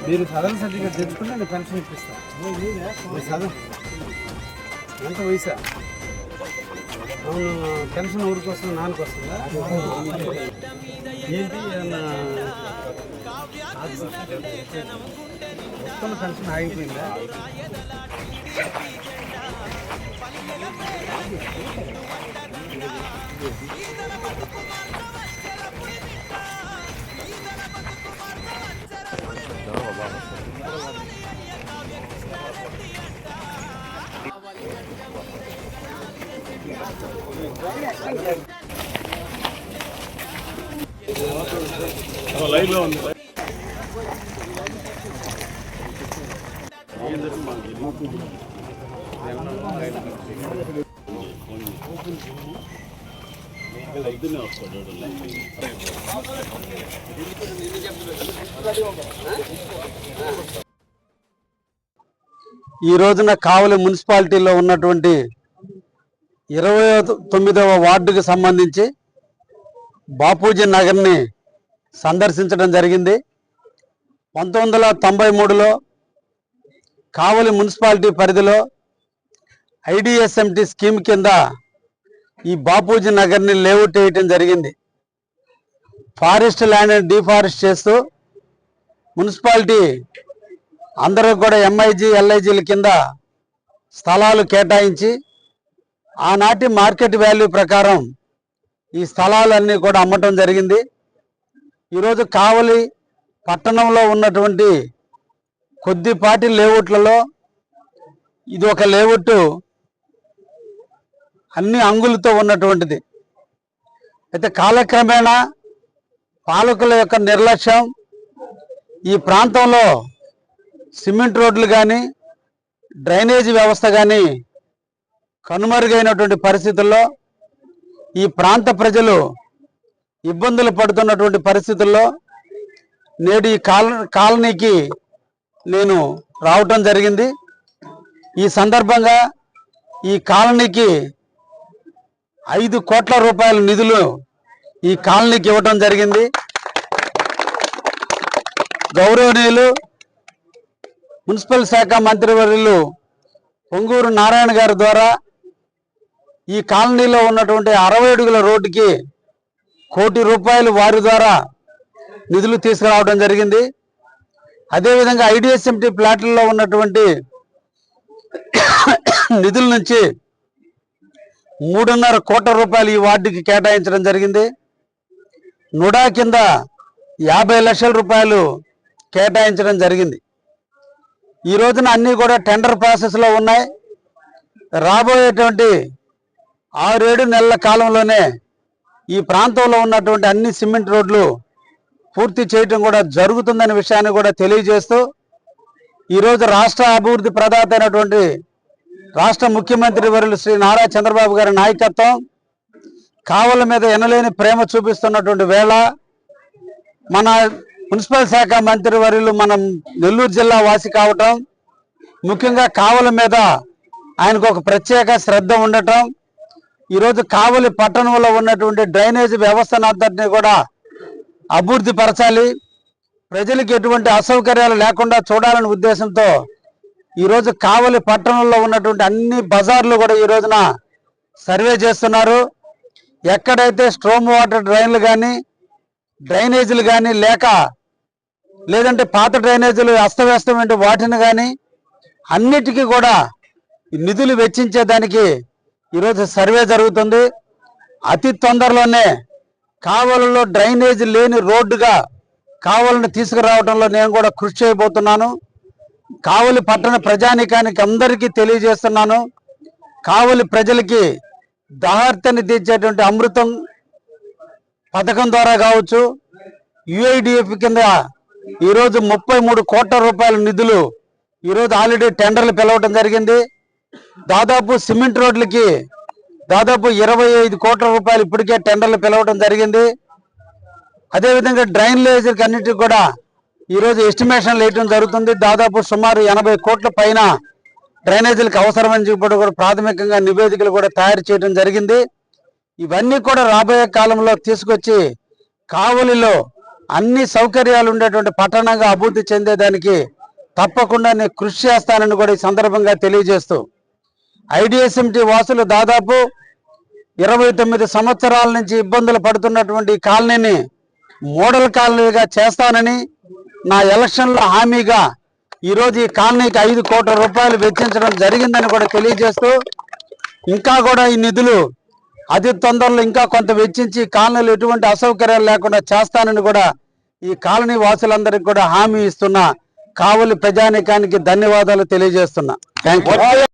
మీరు southern certificate తెచ్చుకుంటే నేను పెన్షన్ ఇప్పిస్తాను. సదరన్ ఎంత వయసా? అవును, పెన్షన్ ఊరికి వస్తుంది, నాన్నకు వస్తుందా? ఏంటి ఏమన్నా మొత్తం పెన్షన్ ఆగిపోయిందా? లైవ్లో ఉంది. ఈ రోజున కావలి మున్సిపాలిటీలో ఉన్నటువంటి 29వ వార్డుకు సంబంధించి బాపూజీ నగర్ని సందర్శించడం జరిగింది. 1993లో కావలి మున్సిపాలిటీ పరిధిలో ఐడిఎస్ఎంటీ స్కీమ్ కింద ఈ బాపూజీ నగర్ని లేఅవుట్ వేయటం జరిగింది. ఫారెస్ట్ ల్యాండ్ డిఫారెస్ట్ చేస్తూ మున్సిపాలిటీ అందరూ కూడా ఎంఐజీ ఎల్ఐజీల కింద స్థలాలు కేటాయించి ఆనాటి మార్కెట్ వాల్యూ ప్రకారం ఈ స్థలాలన్నీ కూడా అమ్మటం జరిగింది. ఈరోజు కావలి పట్టణంలో ఉన్నటువంటి కొద్దిపాటి లేఅవుట్లలో ఇది ఒక లేఅవుట్ అన్ని అంగులతో ఉన్నటువంటిది. అయితే కాలక్రమేణా పాలకుల యొక్క నిర్లక్ష్యం, ఈ ప్రాంతంలో సిమెంట్ రోడ్లు కానీ డ్రైనేజీ వ్యవస్థ కానీ కనుమరుగైనటువంటి పరిస్థితుల్లో ఈ ప్రాంత ప్రజలు ఇబ్బందులు పడుతున్నటువంటి పరిస్థితుల్లో నేడు ఈ కాలనీకి నేను రావటం జరిగింది. ఈ సందర్భంగా ఈ కాలనీకి 5 కోట్ల రూపాయల నిధులు ఈ కాలనీకి ఇవ్వటం జరిగింది. గౌరవనీయులు మున్సిపల్ శాఖ మంత్రివర్యులు పొంగూరు నారాయణ గారి ద్వారా ఈ కాలనీలో ఉన్నటువంటి 60 అడుగుల రోడ్డుకి 1 కోటి రూపాయలు వారి ద్వారా నిధులు తీసుకురావడం జరిగింది. అదేవిధంగా ఐడిఎస్ఎంటీ ప్లాట్లలో ఉన్నటువంటి నిధుల నుంచి 3.5 కోట్ల రూపాయలు ఈ వార్డుకి కేటాయించడం జరిగింది. నుడా కింద 50 లక్షల రూపాయలు కేటాయించడం జరిగింది. ఈ రోజున అన్నీ కూడా టెండర్ ప్రాసెస్లో ఉన్నాయి. రాబోయేటువంటి 6-7 నెలల కాలంలోనే ఈ ప్రాంతంలో ఉన్నటువంటి అన్ని సిమెంట్ రోడ్లు పూర్తి చేయటం కూడా జరుగుతుందనే విషయాన్ని కూడా తెలియజేస్తూ ఈరోజు రాష్ట్ర అభివృద్ధి ప్రదాత అయినటువంటి రాష్ట్ర ముఖ్యమంత్రి వర్యులు శ్రీ నారా చంద్రబాబు గారి నాయకత్వం కావలి మీద ఎనలేని ప్రేమ చూపిస్తున్నటువంటి వేళ మన మున్సిపల్ శాఖ మంత్రి వర్యులు మనం నెల్లూరు జిల్లా వాసి కావటం, ముఖ్యంగా కావలి మీద ఆయనకు ఒక ప్రత్యేక శ్రద్ధ ఉండటం, ఈరోజు కావలి పట్టణంలో ఉన్నటువంటి డ్రైనేజీ వ్యవస్థనంతటినీ కూడా అభివృద్ధి పరచాలి, ప్రజలకు ఎటువంటి అసౌకర్యాలు లేకుండా చూడాలనే ఉద్దేశంతో ఈరోజు కావలి పట్టణంలో ఉన్నటువంటి అన్ని బజార్లు కూడా ఈ రోజున సర్వే చేస్తున్నారు. ఎక్కడైతే స్ట్రోమ్ వాటర్ డ్రైన్లు కానీ డ్రైనేజీలు కానీ లేదంటే పాత డ్రైనేజీలు అస్తవ్యస్తమైన వాటిని కానీ అన్నిటికీ కూడా నిధులు వెచ్చించేదానికి ఈరోజు సర్వే జరుగుతుంది. అతి తొందరలోనే కావలిలో డ్రైనేజీ లేని రోడ్డుగా కావలిని తీసుకురావడంలో నేను కూడా కృషి చేయబోతున్నాను. కావలి పట్టణ ప్రజానీకానికి అందరికీ తెలియజేస్తున్నాను, కావలి ప్రజలకి దాహార్తిని తీర్చేటువంటి అమృతం పథకం ద్వారా కావచ్చు, యుఐడిఎఫ్ కింద ఈరోజు 33 కోట్ల రూపాయల నిధులు ఈరోజు ఆల్రెడీ టెండర్లు పిలవడం జరిగింది. దాదాపు సిమెంట్ రోడ్లకి దాదాపు 25 కోట్ల రూపాయలు ఇప్పటికే టెండర్లు పిలవడం జరిగింది. అదేవిధంగా డ్రైనేజీకి అన్నిటికీ కూడా ఈరోజు ఎస్టిమేషన్లు వేయడం జరుగుతుంది. దాదాపు సుమారు 80 కోట్ల పైన డ్రైనేజీలకు అవసరమని చెప్పి కూడా ప్రాథమికంగా నివేదికలు కూడా తయారు చేయడం జరిగింది. ఇవన్నీ కూడా రాబోయే కాలంలో తీసుకొచ్చి కావలిలో అన్ని సౌకర్యాలు ఉండేటువంటి పట్టణంగా అభివృద్ధి చెందేదానికి తప్పకుండా నేను కృషి చేస్తానని కూడా ఈ సందర్భంగా తెలియజేస్తూ ఐడిఎస్ఎంటి వాసులు దాదాపు 29 సంవత్సరాల నుంచి ఇబ్బందులు పడుతున్నటువంటి ఈ కాలనీని మోడల్ కాలనీగా చేస్తానని నా ఎలక్షన్లో హామీగా ఈరోజు ఈ కాలనీకి 5 కోట్ల రూపాయలు వెచ్చించడం జరిగిందని కూడా తెలియజేస్తూ ఇంకా కూడా ఈ నిధులు అతి తొందరలో ఇంకా కొంత వెచ్చించి కాలనీలు ఎటువంటి అసౌకర్యాలు లేకుండా చేస్తానని కూడా ఈ కాలనీ వాసులందరికీ కూడా హామీ ఇస్తున్నా. కావలి ప్రజానీకానికి ధన్యవాదాలు తెలియజేస్తున్నా. Thank you.